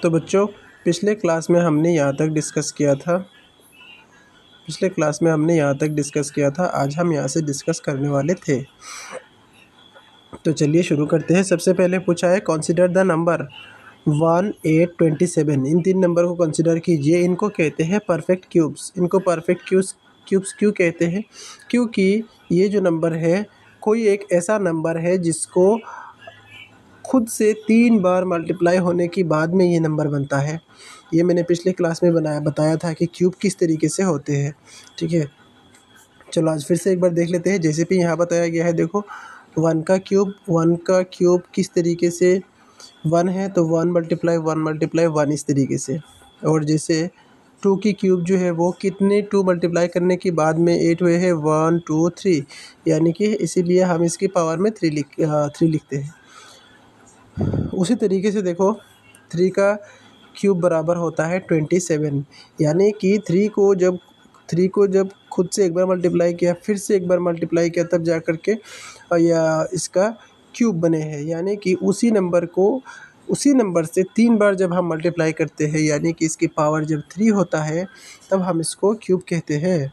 तो बच्चों पिछले क्लास में हमने यहाँ तक डिस्कस किया था। आज हम यहाँ से डिस्कस करने वाले थे। तो चलिए शुरू करते हैं। सबसे पहले पूछा है कंसीडर द नंबर 1, 8, 27। इन तीन नंबर को कंसीडर कीजिए। इनको कहते हैं परफेक्ट क्यूब्स। इनको परफेक्ट क्यूब्स क्यों कहते हैं? क्योंकि ये जो नंबर है कोई एक ऐसा नंबर है जिसको खुद से 3 बार मल्टीप्लाई होने के बाद में ये नंबर बनता है। ये मैंने पिछले क्लास में बताया था कि क्यूब किस तरीके से होते हैं। ठीक है, चलो आज फिर से एक बार देख लेते हैं। जैसे कि यहाँ बताया गया है, देखो 1 का क्यूब किस तरीके से 1 है, तो 1 × 1 इस तरीके से। और जैसे 2 की क्यूब जो है वो कितने 2 मल्टीप्लाई करने के बाद में 8 हुए हैं, 1 2 3, यानी कि इसीलिए हम इसकी पावर में 3 लिखते हैं। उसी तरीके से देखो 3 का क्यूब बराबर होता है 27, यानी कि 3 को जब खुद से एक बार मल्टीप्लाई किया, फिर से एक बार मल्टीप्लाई किया, तब जा कर के या इसका क्यूब बने हैं। यानी कि उसी नंबर से 3 बार जब हम मल्टीप्लाई करते हैं, यानी कि इसकी पावर जब 3 होता है, तब हम इसको क्यूब कहते हैं।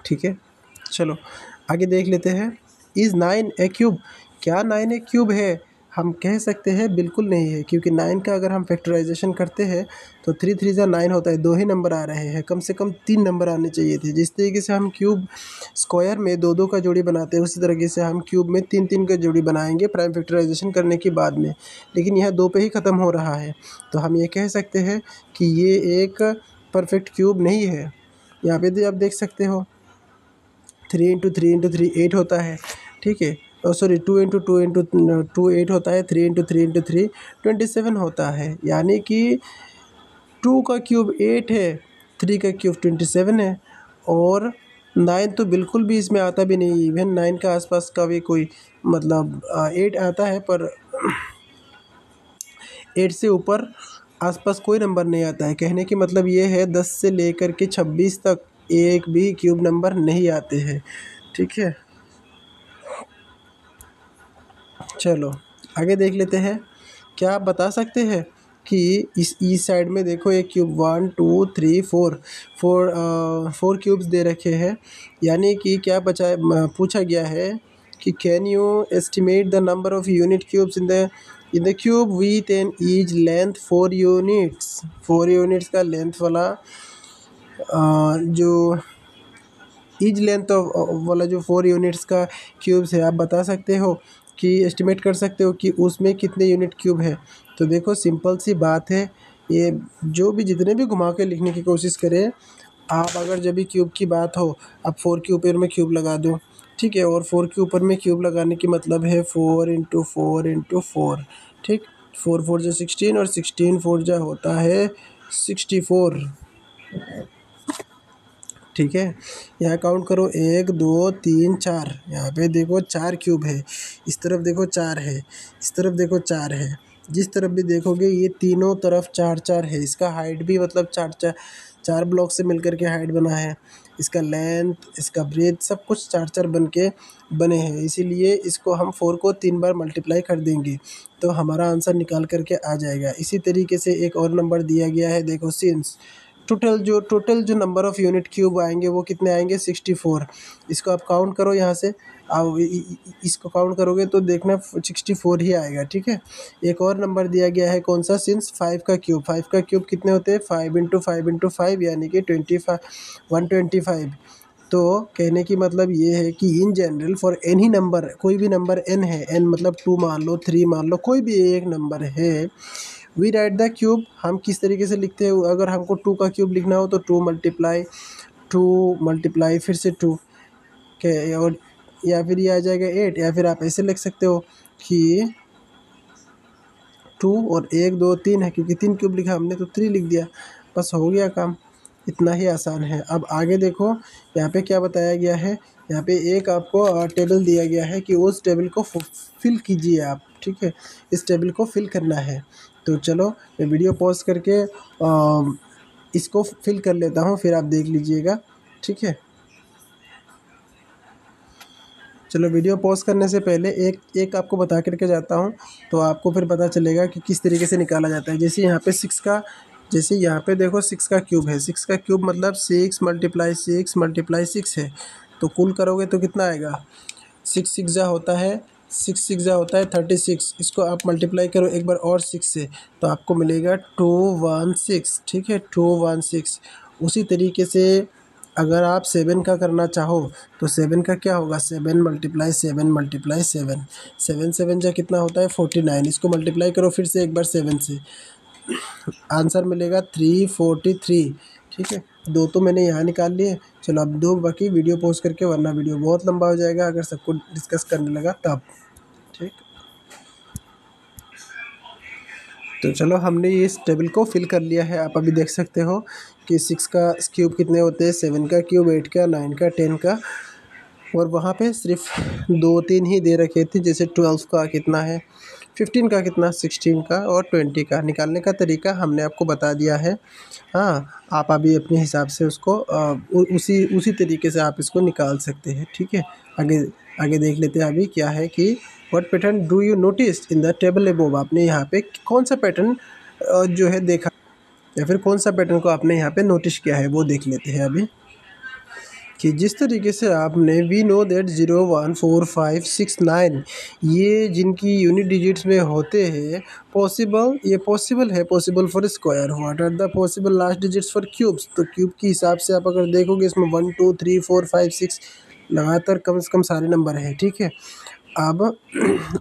ठीक है, चलो आगे देख लेते हैं। Is 9 A cube? क्या 9 एक क्यूब है? हम कह सकते हैं बिल्कुल नहीं है, क्योंकि 9 का अगर हम फैक्टराइजेशन करते हैं तो 3 3 जा 9 होता है। 2 ही नंबर आ रहे हैं, कम से कम 3 नंबर आने चाहिए थे। जिस तरीके से हम क्यूब स्क्वायर में 2 2 का जोड़ी बनाते हैं, उसी तरीके से हम क्यूब में 3 3 का जोड़ी बनाएंगे प्राइम फैक्टराइजेशन करने के बाद में। लेकिन यह 2 पे ही ख़त्म हो रहा है, तो हम ये कह सकते हैं कि ये एक परफेक्ट क्यूब नहीं है। यहाँ पे आप देख सकते हो 3 × 3 × 3 8 होता है। ठीक है, 2 × 2 8 होता है। 3 × 3 × 3 27 होता है। यानी कि 2 का क्यूब 8 है, 3 का क्यूब 27 है, और 9 तो बिल्कुल भी इसमें आता भी नहीं। इवन 9 का आसपास का भी कोई 8 आता है, पर 8 से ऊपर आसपास कोई नंबर नहीं आता है। कहने की मतलब ये है 10 से लेकर के 26 तक एक भी क्यूब नंबर नहीं आते हैं। ठीक है, चलो आगे देख लेते हैं। क्या आप बता सकते हैं कि इस साइड में देखो एक क्यूब 1 2 3 4 क्यूब्स दे रखे हैं। यानी कि क्या पूछा गया है कि can you estimate the number of unit cubes in the cube with an each length 4 units. 4 units का लेंथ वाला जो ईच लेंथ वाला जो 4 यूनिट्स का क्यूब्स है, आप बता सकते हो कि एस्टिमेट कर सकते हो कि उसमें कितने यूनिट क्यूब है। तो देखो सिंपल सी बात है, ये जो भी जितने भी घुमा के लिखने की कोशिश करें आप, अगर जब भी क्यूब की बात हो, आप 4 के ऊपर में क्यूब लगा दो। ठीक है, और 4 के ऊपर में क्यूब लगाने की मतलब है 4 × 4 × 4। ठीक, 4 4 जा 16 और 16 4 जा होता है 64। ठीक है, यहाँ काउंट करो 1 2 3 4। यहाँ पे देखो 4 क्यूब है, इस तरफ देखो 4 है, इस तरफ देखो 4 है। जिस तरफ भी देखोगे ये तीनों तरफ 4 4 है। इसका हाइट भी मतलब 4 ब्लॉक से मिलकर के हाइट बना है। इसका लेंथ, इसका ब्रेथ, सब कुछ 4 4 बने हैं। इसीलिए इसको हम 4 को 3 बार मल्टीप्लाई कर देंगे तो हमारा आंसर निकाल करके आ जाएगा। इसी तरीके से एक और नंबर दिया गया है, देखो सिंस टोटल जो नंबर ऑफ़ यूनिट क्यूब आएंगे वो कितने आएंगे, 64। इसको आप काउंट करो, यहाँ से आप इसको काउंट करोगे तो देखना 64 ही आएगा। ठीक है, एक और नंबर दिया गया है, कौन सा, सिंस 5 का क्यूब कितने होते हैं, 5 × 5 × 5, यानी कि 125। तो कहने की मतलब ये है कि in general for any number, कोई भी नंबर n है, n मतलब 2 मान लो, 3 मान लो, कोई भी एक नंबर है, वी राइट द क्यूब। हम किस तरीके से लिखते हैं? अगर हमको 2 का क्यूब लिखना हो तो 2 मल्टीप्लाई फिर से 2 के, और या फिर ये आ जाएगा 8, या फिर आप ऐसे लिख सकते हो कि 2 और 1 2 3 है, क्योंकि 3 क्यूब लिखा हमने तो 3 लिख दिया, बस हो गया काम। इतना ही आसान है। अब आगे देखो यहाँ पे क्या बताया गया है। यहाँ पे एक आपको टेबल दिया गया है कि उस टेबल को फिल कीजिए आप। ठीक है, इस टेबल को फिल करना है। तो चलो मैं वीडियो पॉज करके इसको फिल कर लेता हूँ, फिर आप देख लीजिएगा। ठीक है, चलो वीडियो पॉज करने से पहले एक एक आपको बता करके जाता हूँ, तो आपको फिर पता चलेगा कि किस तरीके से निकाला जाता है। जैसे यहाँ पे सिक्स का, जैसे यहाँ पे देखो सिक्स का क्यूब है, सिक्स का क्यूब मतलब सिक्स मल्टीप्लाई सिक्स है। तो कुल करोगे तो कितना आएगा, सिक्स सिक्स जा होता है, सिक्स सिक्स जा होता है 36। इसको आप मल्टीप्लाई करो एक बार और सिक्स से, तो आपको मिलेगा 216। ठीक है, 216। उसी तरीके से अगर आप सेवन का करना चाहो तो सेवन का क्या होगा, seven multiply seven, seven seven जा कितना होता है 49। इसको मल्टीप्लाई करो फिर से एक बार सेवन से, आंसर मिलेगा 343। ठीक है, दो तो मैंने यहाँ निकाल लिए। चलो अब दो बाकी, वीडियो पॉज करके, वरना वीडियो बहुत लंबा हो जाएगा अगर सबको डिस्कस करने लगा तब। ठीक, तो चलो हमने ये इस टेबल को फिल कर लिया है। आप अभी देख सकते हो कि सिक्स का क्यूब कितने होते हैं, सेवन का क्यूब, एट का, नाइन का, 10 का, और वहाँ पे सिर्फ दो तीन ही दे रखे थे, जैसे 12 का कितना है, 15 का कितना, 16 का और 20 का। निकालने का तरीका हमने आपको बता दिया है। हाँ, आप अभी अपने हिसाब से उसको उसी तरीके से आप इसको निकाल सकते हैं। ठीक है, आगे आगे देख लेते हैं अभी क्या है कि what pattern do you notice in the table above. आपने यहाँ पे कौन सा पैटर्न जो है देखा, या फिर कौन सा पैटर्न को आपने यहाँ पे नोटिस किया है, वो देख लेते हैं अभी। कि जिस तरीके से आपने वी नो दैट 0 1 4 5 6 9 ये जिनकी यूनिट डिजिट्स में होते हैं, पॉसिबल, ये पॉसिबल है, possible for square. What are the possible last digits for cubes. तो क्यूब के हिसाब से आप अगर देखोगे इसमें 1 2 3 4 5 6 लगातार कम से कम सारे नंबर हैं। ठीक है, अब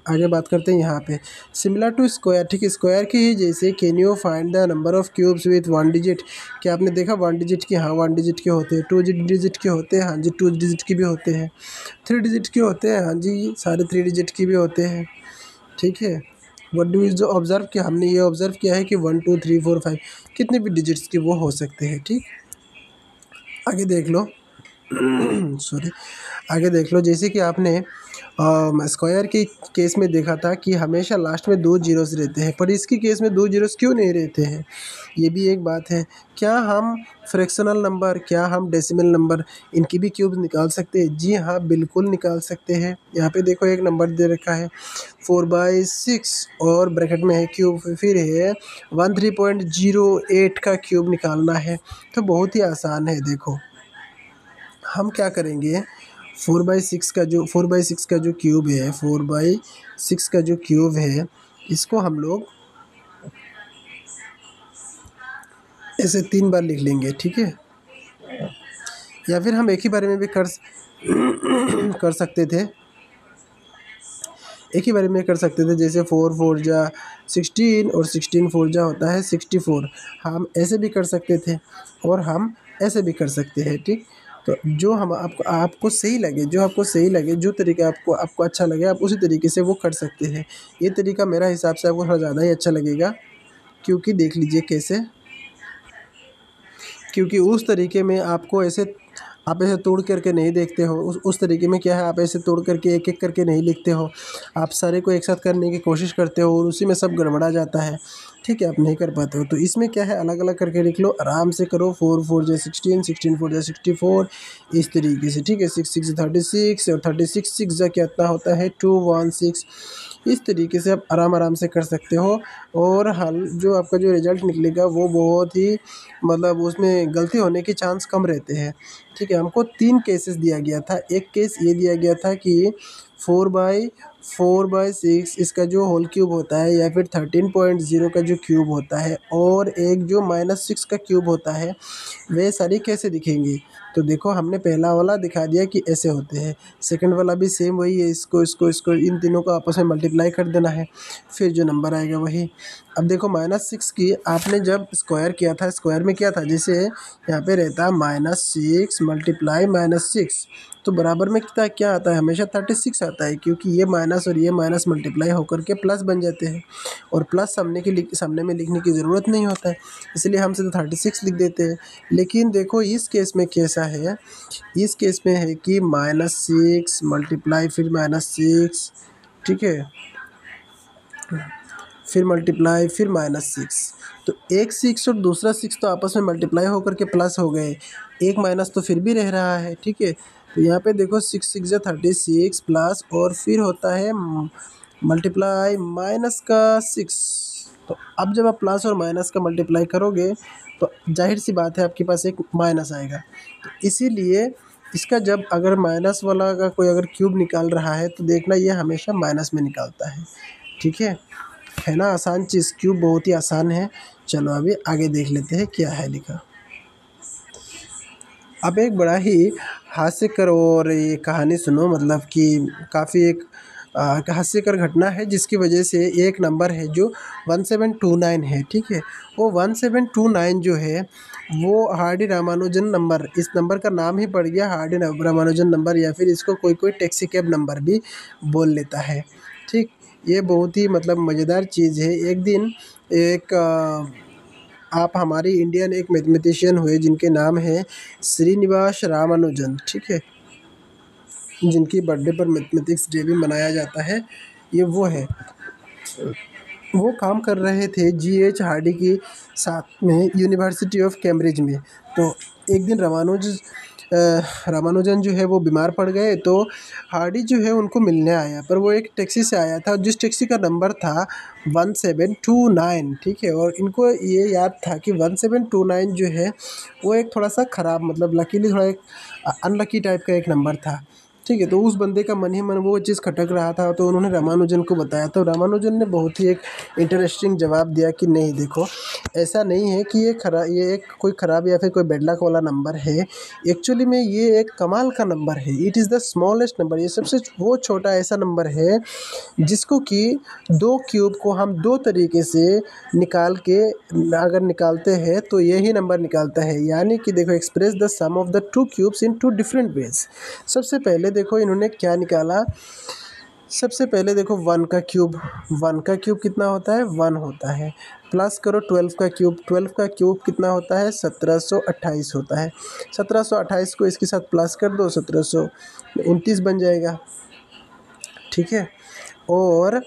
आगे बात करते हैं यहाँ पे, सिमिलर टू स्क्वायर। ठीक है, स्क्वायर के ही जैसे, can you find the number of cubes with one digit. क्या आपने देखा वन डिजिट के, हाँ वन डिजिट के होते हैं, टू डिजिट के होते हैं, हाँ जी टू डिजिट के भी होते हैं, थ्री डिजिट के होते हैं, हाँ जी सारे थ्री डिजिट के भी होते हैं। ठीक है, वट डू इज जो ऑब्जर्व किया, हमने ये ऑब्जर्व किया है कि 1 2 3 4 5 कितने भी डिजिट्स के वो हो सकते हैं। ठीक, आगे देख लो सॉरी, आगे देख लो, जैसे कि आपने स्क्वायर के केस में देखा था कि हमेशा लास्ट में दो जीरोस रहते हैं, पर इसके केस में दो जीरोस क्यों नहीं रहते हैं, ये भी एक बात है। क्या हम फ्रैक्शनल नंबर, क्या हम डेसिमल नंबर, इनकी भी क्यूब निकाल सकते हैं? जी हाँ, बिल्कुल निकाल सकते हैं। यहाँ पे देखो एक नंबर दे रखा है 4/6 और ब्रैकेट में है क्यूब, फिर है 13.08 का क्यूब निकालना है। तो बहुत ही आसान है। देखो हम क्या करेंगे, 4/6 का जो क्यूब है, 4/6 का जो क्यूब है, इसको हम लोग ऐसे 3 बार लिख लेंगे। ठीक है, या फिर हम एक ही बारे में भी कर सकते थे, एक ही बारे में कर सकते थे। जैसे 4 4 जा 16 और 16 4 जा होता है 64। हम ऐसे भी कर सकते थे और हम ऐसे भी कर सकते हैं। ठीक, तो जो हम आपको सही लगे, जो आपको सही लगे, जो तरीका आपको अच्छा लगे, आप उसी तरीके से वो कर सकते हैं। ये तरीका मेरा हिसाब से आपको थोड़ा ज़्यादा ही अच्छा लगेगा, क्योंकि देख लीजिए कैसे, क्योंकि उस तरीके में आपको ऐसे, आप ऐसे तोड़ करके नहीं देखते हो। उस तरीके में क्या है, आप ऐसे तोड़ करके एक एक करके नहीं लिखते हो, आप सारे को एक साथ करने की कोशिश करते हो और उसी में सब गड़बड़ा जाता है। ठीक है, आप नहीं कर पाते हो। तो इसमें क्या है, अलग अलग करके लिख लो, आराम से करो। 4 4 जा 16, 16 4 जा 64, इस तरीके से। ठीक है, 6 6 36 और 36 6 जा कितना होता है 216। इस तरीके से आप आराम से कर सकते हो और हल जो आपका जो रिज़ल्ट निकलेगा वो बहुत ही, मतलब उसमें गलती होने के चांस कम रहते हैं। ठीक है, हमको 3 केसेस दिया गया था। एक केस ये दिया गया था कि 4/6 इसका जो होल क्यूब होता है, या फिर 13.0 का जो क्यूब होता है, और एक जो -6 का क्यूब होता है, वे सारी कैसे दिखेंगी। तो देखो हमने पहला वाला दिखा दिया कि ऐसे होते हैं, सेकंड वाला भी सेम वही है, इसको इन तीनों को आपस में मल्टीप्लाई कर देना है, फिर जो नंबर आएगा वही। अब देखो -6 की आपने जब स्क्वायर किया था, स्क्वायर में क्या था, जैसे यहाँ पे रहता -6 मल्टीप्लाई -6, तो बराबर में कितना क्या आता है, हमेशा 36 आता है, क्योंकि ये माइनस और ये माइनस मल्टीप्लाई होकर के प्लस बन जाते हैं, और प्लस सामने में लिखने की ज़रूरत नहीं होता है, इसलिए हम सीधे 36 लिख देते हैं। लेकिन देखो इस केस में कैसा है, इस केस में है कि -6 मल्टीप्लाई फिर -6, ठीक है, फिर मल्टीप्लाई फिर -6, तो एक 6 और दूसरा 6 तो आपस में मल्टीप्लाई होकर के प्लस हो गए, एक माइनस तो फिर भी रह रहा है। ठीक है, तो यहाँ पे देखो 6×6 = 36 प्लस और फिर होता है मल्टीप्लाई माइनस का 6। तो अब जब आप प्लस और माइनस का मल्टीप्लाई करोगे तो जाहिर सी बात है आपके पास एक माइनस आएगा। तो इसीलिए इसका जब अगर माइनस वाला का कोई अगर क्यूब निकाल रहा है तो देखना ये हमेशा माइनस में निकालता है। ठीक है ना, आसान चीज़, क्यूब बहुत ही आसान है। चलो अभी आगे देख लेते हैं क्या है लिखा। अब एक बड़ा ही हास्यकर और ये कहानी सुनो, मतलब कि काफ़ी एक हास्यकर घटना है जिसकी वजह से एक नंबर है जो 1729 है। ठीक है, वो 1729 जो है वो हार्डी रामानुजन नंबर, इस नंबर का नाम ही पड़ गया हार्डी रामानुजन नंबर, या फिर इसको कोई कोई टैक्सी कैब नंबर भी बोल लेता है। ठीक, ये बहुत ही मतलब मज़ेदार चीज़ है। एक दिन एक आप हमारी इंडियन एक मैथमेटिशियन हुए जिनके नाम है श्रीनिवास रामानुजन। ठीक है, जिनकी बर्थडे पर मैथमेटिक्स डे भी मनाया जाता है, ये वो है। वो काम कर रहे थे G.H. हार्डी की साथ में यूनिवर्सिटी ऑफ कैम्ब्रिज में। तो एक दिन रामानुजन जो है वो बीमार पड़ गए, तो हार्डी जो है उनको मिलने आया, पर वो एक टैक्सी से आया था जिस टैक्सी का नंबर था 1729। ठीक है, और इनको ये याद था कि 1729 जो है वो एक थोड़ा सा ख़राब, मतलब लकीली थोड़ा एक अनलकी टाइप का एक नंबर था। ठीक है, तो उस बंदे का मन ही मन वो चीज़ खटक रहा था, तो उन्होंने रामानुजन को बताया। तो रामानुजन ने बहुत ही एक इंटरेस्टिंग जवाब दिया कि नहीं देखो, ऐसा नहीं है कि ये एक कोई ख़राब या फिर कोई बैड लक वाला नंबर है। एक्चुअली में ये एक कमाल का नंबर है। It is the smallest number, ये सबसे वो छोटा ऐसा नंबर है जिसको कि दो क्यूब को हम दो तरीके से निकाल के अगर निकालते हैं तो यही नंबर निकालता है। यानी कि देखो, express the sum of the two cubes in two different ways. सबसे पहले देखो इन्होंने क्या निकाला, सबसे पहले देखो 1 का क्यूब, 1 का क्यूब कितना होता है, 1 होता है। प्लस करो 12 का क्यूब, 12 का क्यूब कितना होता है, 1728 होता है। 1728 को इसके साथ प्लस कर दो, 1729 बन जाएगा। ठीक है, और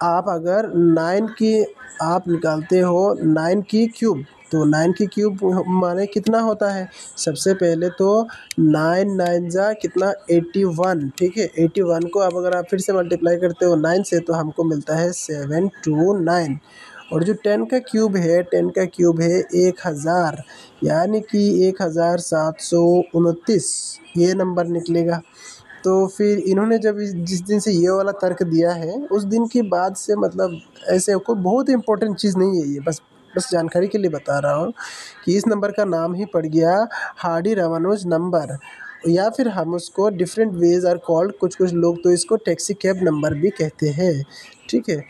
आप अगर 9 की आप निकालते हो 9 की क्यूब, तो 9 की क्यूब माने कितना होता है, सबसे पहले तो 9 9 जा कितना 81। ठीक है, 81 को अब अगर आप फिर से मल्टीप्लाई करते हो 9 से तो हमको मिलता है 729। और जो 10 का क्यूब है, 10 का क्यूब है 1000, यानी कि 1729 ये नंबर निकलेगा। तो फिर इन्होंने जब जिस दिन से ये वाला तर्क दिया है उस दिन के बाद से, मतलब ऐसे कोई बहुत इम्पोर्टेंट चीज़ नहीं है ये, बस जानकारी के लिए बता रहा हूँ कि इस नंबर का नाम ही पड़ गया हार्डी रामानुज नंबर, या फिर हम उसको डिफरेंट वेज आर कॉल्ड, कुछ कुछ लोग तो इसको टैक्सी कैब नंबर भी कहते हैं। ठीक है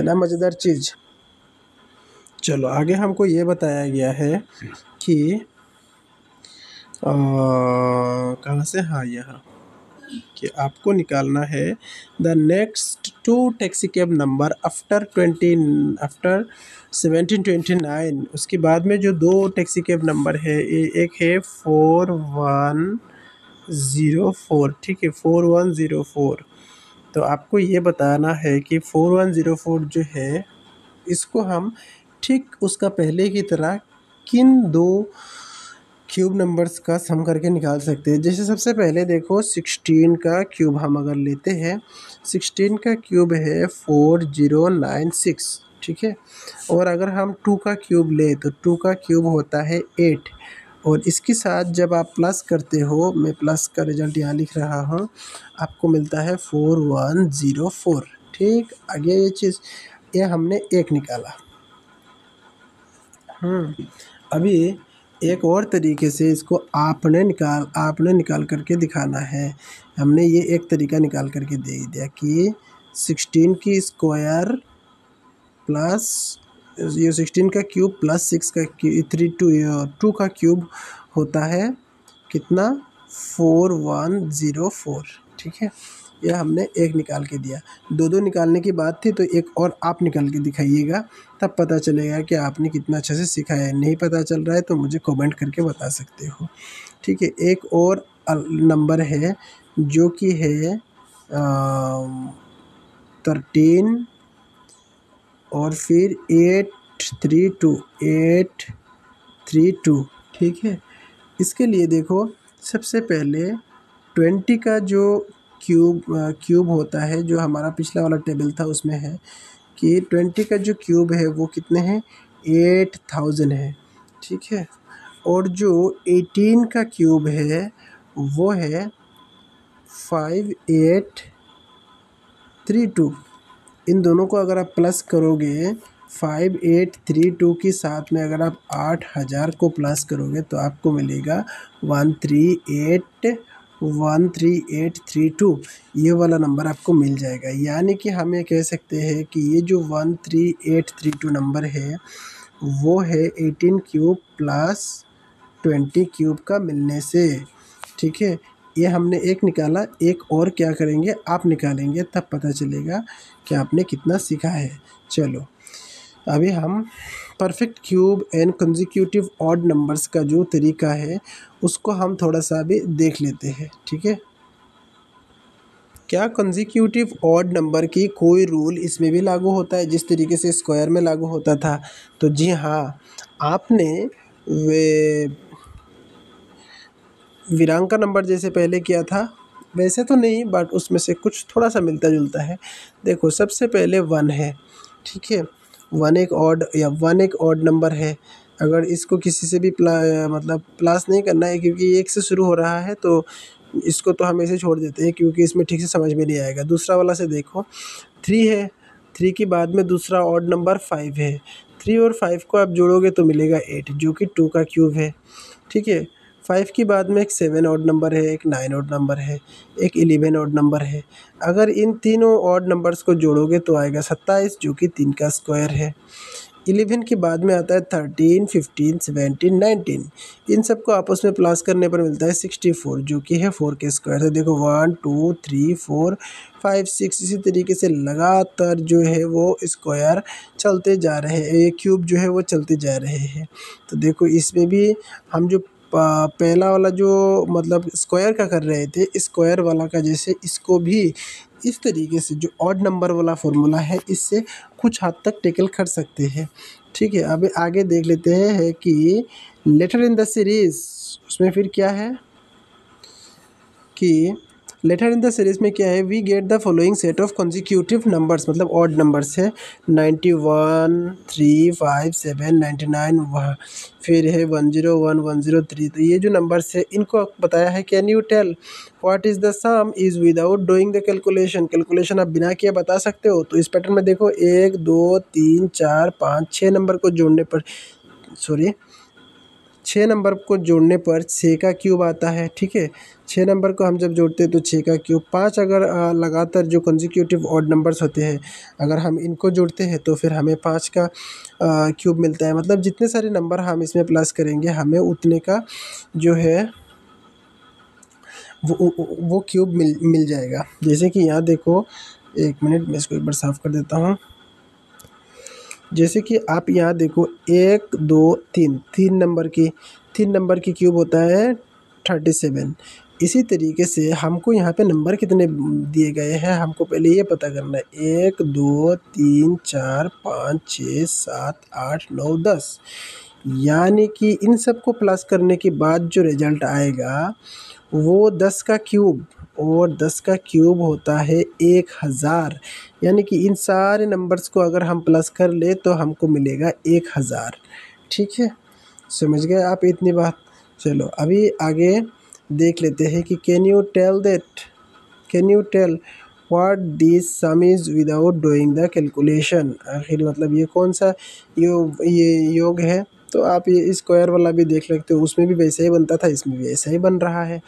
ना, मज़ेदार चीज़। चलो आगे हमको ये बताया गया है कि कहाँ से, हाँ यहाँ, कि आपको निकालना है the next two taxi cab number after 1729। उसके बाद में जो दो टैक्सी कैब नंबर है, एक है 4104। ठीक है, 4104। तो आपको ये बताना है कि 4104 जो है इसको हम ठीक उसका पहले की तरह किन दो क्यूब नंबर्स का सम करके निकाल सकते हैं। जैसे सबसे पहले देखो 16 का क्यूब हम अगर लेते हैं, 16 का क्यूब है 4096। ठीक है, और अगर हम 2 का क्यूब ले तो 2 का क्यूब होता है 8, और इसके साथ जब आप प्लस करते हो, मैं प्लस का रिजल्ट यहाँ लिख रहा हूँ, आपको मिलता है 4104। ठीक, आगे ये चीज़, ये हमने एक निकाला। अभी एक और तरीके से इसको आपने निकाल करके दिखाना है। हमने ये एक तरीका निकाल करके दे दिया कि 16 की स्क्वायर प्लस ये 16 का क्यूब प्लस 6 का 2 का क्यूब होता है कितना, 4104। ठीक है, यह हमने एक निकाल के दिया। दो निकालने की बात थी तो एक और आप निकाल के दिखाइएगा, तब पता चलेगा कि आपने कितना अच्छे से सीखा है। नहीं पता चल रहा है तो मुझे कमेंट करके बता सकते हो। ठीक है, एक और नंबर है जो कि है 13 और फिर 832। ठीक है, इसके लिए देखो सबसे पहले 20 का जो क्यूब होता है, जो हमारा पिछला वाला टेबल था उसमें है कि 20 का जो क्यूब है वो कितने हैं, 8000 है, ठीक है। और जो 18 का क्यूब है वो है 5832। इन दोनों को अगर आप प्लस करोगे 5832 के साथ में अगर आप 8000 को प्लस करोगे तो आपको मिलेगा 13832। ये वाला नंबर आपको मिल जाएगा। यानी कि हम ये कह सकते हैं कि ये जो 13832 नंबर है वो है 18 क्यूब प्लस 20 क्यूब का मिलने से, ठीक है। ये हमने एक निकाला, एक और क्या करेंगे आप निकालेंगे, तब पता चलेगा कि आपने कितना सीखा है। चलो अभी हम perfect cube and consecutive odd numbers का जो तरीका है उसको हम थोड़ा सा भी देख लेते हैं, ठीक है। क्या कंसेक्यूटिव ऑड नंबर की कोई रूल इसमें भी लागू होता है जिस तरीके से स्क्वायर में लागू होता था? तो जी हाँ, आपने वे वीरांक का नंबर जैसे पहले किया था वैसे तो नहीं, बट उसमें से कुछ थोड़ा सा मिलता जुलता है। देखो सबसे पहले 1 है, ठीक है। 1 एक ऑड नंबर है। अगर इसको किसी से भी मतलब प्लस नहीं करना है क्योंकि 1 से शुरू हो रहा है, तो इसको तो हम ऐसे छोड़ देते हैं क्योंकि इसमें ठीक से समझ में नहीं आएगा। दूसरा वाला से देखो 3 है, 3 के बाद में दूसरा ऑड नंबर 5 है। 3 और 5 को आप जोड़ोगे तो मिलेगा 8 जो कि 2 का क्यूब है, ठीक है। 5 के बाद में एक 7 ऑड नंबर है, एक 9 ऑड नंबर है, एक 11 ऑड नंबर है। अगर इन तीनों ऑड नंबर्स को जोड़ोगे तो आएगा 27 जो कि 3 का स्क्वायर है। 11 के बाद में आता है 13, 15, 17, 19। इन सबको आपस में प्लस करने पर मिलता है 64 जो कि है 4 के स्क्वायर। तो देखो 1 2 3 4 5 6 इसी तरीके से लगातार जो है वो स्क्वायर चलते जा रहे हैं, ये क्यूब जो है वो चलते जा रहे हैं। तो देखो इसमें भी हम जो पहला वाला जो मतलब स्क्वायर का कर रहे थे, स्क्वायर वाला का जैसे इसको भी इस तरीके से जो ऑड नंबर वाला फॉर्मूला है इससे कुछ हद तक टेकल कर सकते हैं, ठीक है। अब आगे देख लेते हैं कि लेटर इन द सीरीज, उसमें फिर क्या है कि लेटर इन द सीरीज में क्या है, we get the following set of consecutive numbers, मतलब ऑड नंबर्स है 91 3 5 7 99, फिर है 101 103। तो ये जो नंबर्स है इनको बताया है can you tell what is the sum is without doing the calculation. Calculation आप बिना किए बता सकते हो। तो इस पैटर्न में देखो 1 2 3 4 5 6 नंबर को जोड़ने पर 6 नंबर को जोड़ने पर 6 का क्यूब आता है, ठीक है। 6 नंबर को हम जब जोड़ते हैं तो 6 का क्यूब। 5 अगर लगातार जो कंसेक्यूटिव ऑड नंबर्स होते हैं अगर हम इनको जोड़ते हैं तो फिर हमें 5 का क्यूब मिलता है। मतलब जितने सारे नंबर हम इसमें प्लस करेंगे हमें उतने का जो है वो क्यूब मिल जाएगा। जैसे कि यहाँ देखो, एक मिनट मैं इसको एक बार साफ़ कर देता हूँ। जैसे कि आप यहाँ देखो 1 2 3 तीन नंबर की क्यूब होता है 37। इसी तरीके से हमको यहाँ पे नंबर कितने दिए गए हैं हमको पहले ये पता करना है। 1 2 3 4 5 6 7 8 9 10। यानी कि इन सब को प्लस करने के बाद जो रिजल्ट आएगा वो 10 का क्यूब, और 10 का क्यूब होता है 1000। यानी कि इन सारे नंबर्स को अगर हम प्लस कर ले तो हमको मिलेगा 1000, ठीक है। समझ गए आप इतनी बात। चलो अभी आगे देख लेते हैं कि can you tell what this sum is without doing the calculation. आखिर मतलब ये कौन सा योग है। तो आप ये स्क्वायर वाला भी देख लेते हो, उसमें भी वैसे ही बनता था, इसमें भी ऐसा ही बन रहा है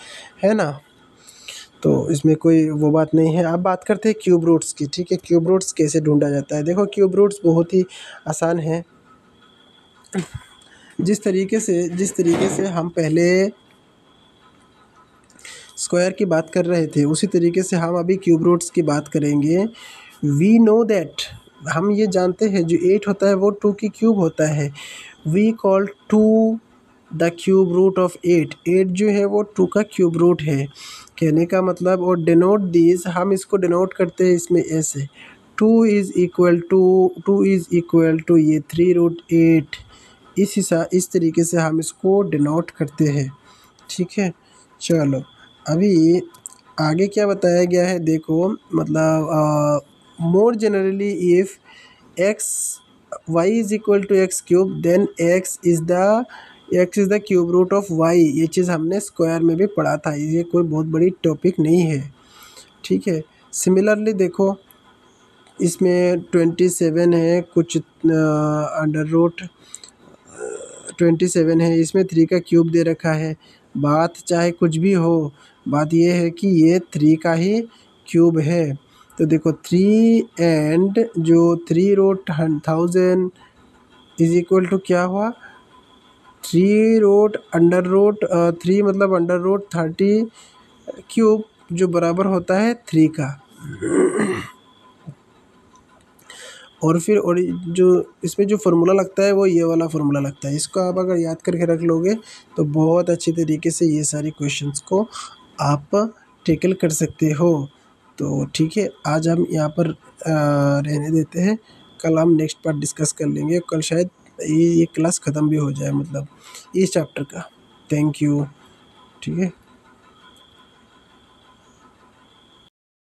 ना। तो इसमें कोई वो बात नहीं है। अब बात करते हैं क्यूब रूट्स की, ठीक है। क्यूब रूट्स कैसे ढूंढा जाता है। देखो क्यूब रूट्स बहुत ही आसान है। जिस तरीके से हम पहले स्क्वायर की बात कर रहे थे उसी तरीके से हम अभी क्यूब रूट्स की बात करेंगे। वी नो दैट, हम ये जानते हैं जो 8 होता है वो 2 की क्यूब होता है। We call 2 the cube root of 8। 8 जो है वो 2 का क्यूब रूट है, कहने का मतलब। और डिनोट दिस, हम इसको डिनोट करते हैं इसमें ऐसे 2 इज़ इक्वल टू ये 3√8। इस तरीके से हम इसको डिनोट करते हैं, ठीक है। चलो अभी आगे क्या बताया गया है देखो, मतलब more generally if X Y is equal to X cube then X is the cube root of Y. ये चीज़ हमने स्क्वायर में भी पढ़ा था, ये कोई बहुत बड़ी टॉपिक नहीं है, ठीक है। सिमिलरली देखो, इसमें 27 है, कुछ अंडर रूट 27 है, इसमें 3 का क्यूब दे रखा है। बात चाहे कुछ भी हो, बात ये है कि ये 3 का ही क्यूब है। तो देखो 3 एंड जो 3 रूट 1000 इज इक्वल टू क्या हुआ, 3 रूट अंडर रूट 3 मतलब अंडर रूट 30 क्यूब, जो बराबर होता है 3 का। और फिर और जो इसमें जो फार्मूला लगता है वो ये वाला फार्मूला लगता है। इसको आप अगर याद करके रख लोगे तो बहुत अच्छी तरीके से ये सारी क्वेश्चंस को आप टैकल कर सकते हो। तो ठीक है, आज हम यहाँ पर रहने देते हैं, कल हम नेक्स्ट पार्ट डिस्कस कर लेंगे। कल शायद ये क्लास ख़त्म भी हो जाए, मतलब इस चैप्टर का। थैंक यू, ठीक है।